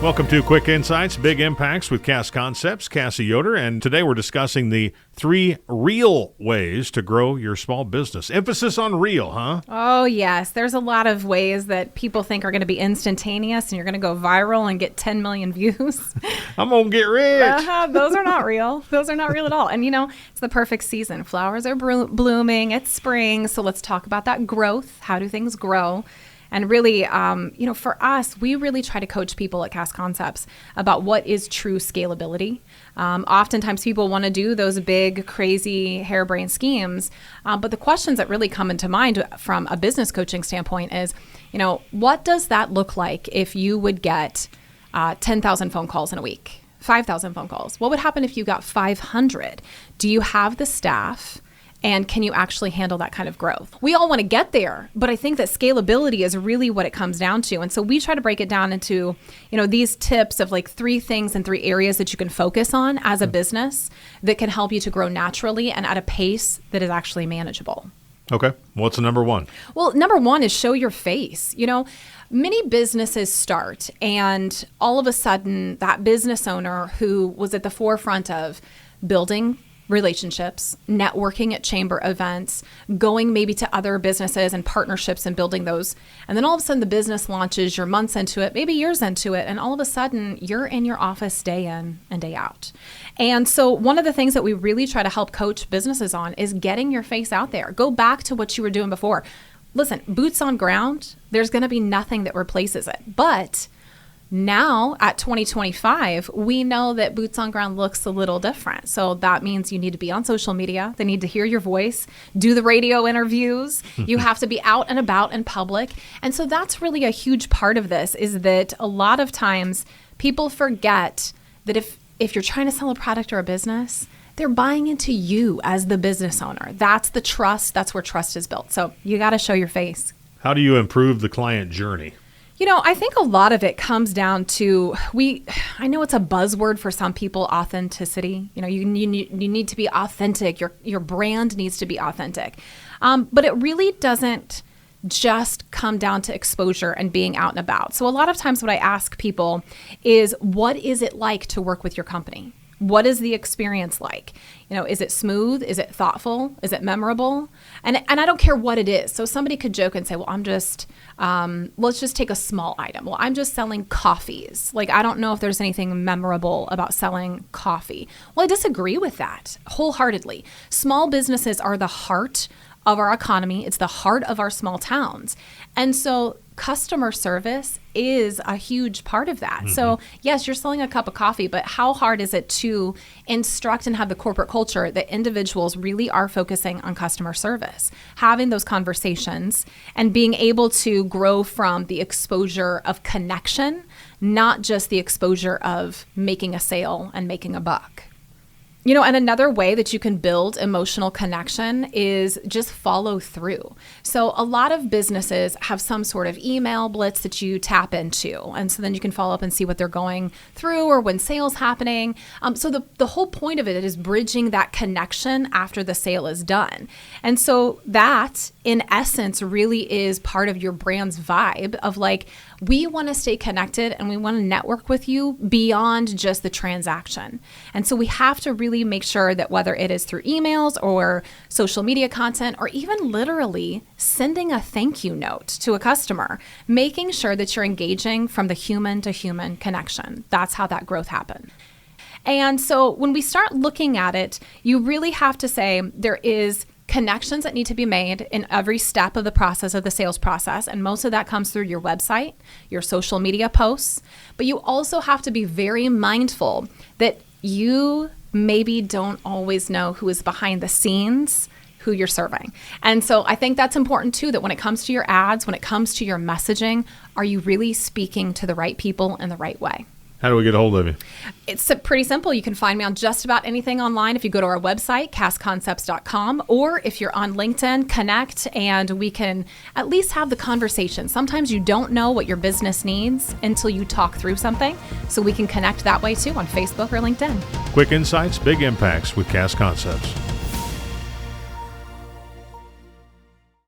Welcome to Quick Insights, Big Impacts with Cass Concepts, Cassie Yoder, and today we're discussing the 3 real ways to grow your small business. Emphasis on real, huh? Oh, yes. There's a lot of ways that people think are going to be instantaneous and you're going to go viral and get 10 million views. I'm going to get rich. Those are not real. Those are not real at all. And, it's the perfect season. Flowers are blooming. It's spring. So let's talk about that growth. How do things grow? And really, for us, we really try to coach people at Cass Concepts about what is true scalability. Oftentimes people want to do those big, crazy, harebrained schemes. But the questions that really come into mind from a business coaching standpoint is, what does that look like if you would get 10,000 phone calls in a week, 5,000 phone calls? What would happen if you got 500? Do you have the staff? And can you actually handle that kind of growth? We all want to get there, but I think that scalability is really what it comes down to. And so we try to break it down into, these tips of like 3 things and 3 areas that you can focus on as a business that can help you to grow naturally and at a pace that is actually manageable. Okay. What's the number 1? Well, number 1 is show your face. Many businesses start and all of a sudden that business owner who was at the forefront of building relationships, networking at chamber events, going maybe to other businesses and partnerships and building those. And then all of a sudden the business launches, you're months into it, maybe years into it, and all of a sudden you're in your office day in and day out. And so one of the things that we really try to help coach businesses on is getting your face out there. Go back to what you were doing before. Listen, boots on ground, there's going to be nothing that replaces it. But now at 2025, we know that boots on ground looks a little different. So that means you need to be on social media. They need to hear your voice, do the radio interviews. You have to be out and about in public. And so that's really a huge part of this, is that a lot of times people forget that if you're trying to sell a product or a business, they're buying into you as the business owner. That's the trust. That's where trust is built. So you got to show your face. How do you improve the client journey? I think a lot of it comes down to, I know it's a buzzword for some people, authenticity. You need to be authentic. Your brand needs to be authentic. But it really doesn't just come down to exposure and being out and about. So a lot of times what I ask people is, what is it like to work with your company? What is the experience like? Is it smooth? Is it thoughtful? Is it memorable? And I don't care what it is. So somebody could joke and say, well, I'm just, let's just take a small item. Well, I'm just selling coffees. Like, I don't know if there's anything memorable about selling coffee. Well, I disagree with that wholeheartedly. Small businesses are the heart of our economy. It's the heart of our small towns. And so customer service is a huge part of that. Mm-hmm. So yes, you're selling a cup of coffee, but how hard is it to instruct and have the corporate culture that individuals really are focusing on customer service, having those conversations and being able to grow from the exposure of connection, not just the exposure of making a sale and making a buck. And another way that you can build emotional connection is just follow through. So a lot of businesses have some sort of email blitz that you tap into. And so then you can follow up and see what they're going through or when sales happening. So the whole point of it is bridging that connection after the sale is done. And so that, in essence, really is part of your brand's vibe of like, we want to stay connected and we want to network with you beyond just the transaction. And so we have to really make sure that whether it is through emails or social media content or even literally sending a thank you note to a customer, making sure that you're engaging from the human to human connection. That's how that growth happens. And so when we start looking at it, you really have to say there is connections that need to be made in every step of the process of the sales process. And most of that comes through your website, your social media posts. But you also have to be very mindful that you maybe don't always know who is behind the scenes, who you're serving. And so I think that's important too, that when it comes to your ads, when it comes to your messaging, are you really speaking to the right people in the right way? How do we get a hold of you? It's pretty simple. You can find me on just about anything online. If you go to our website, cassconcepts.com, or if you're on LinkedIn, connect and we can at least have the conversation. Sometimes you don't know what your business needs until you talk through something. So we can connect that way too on Facebook or LinkedIn. Quick Insights, Big Impacts with Cass Concepts.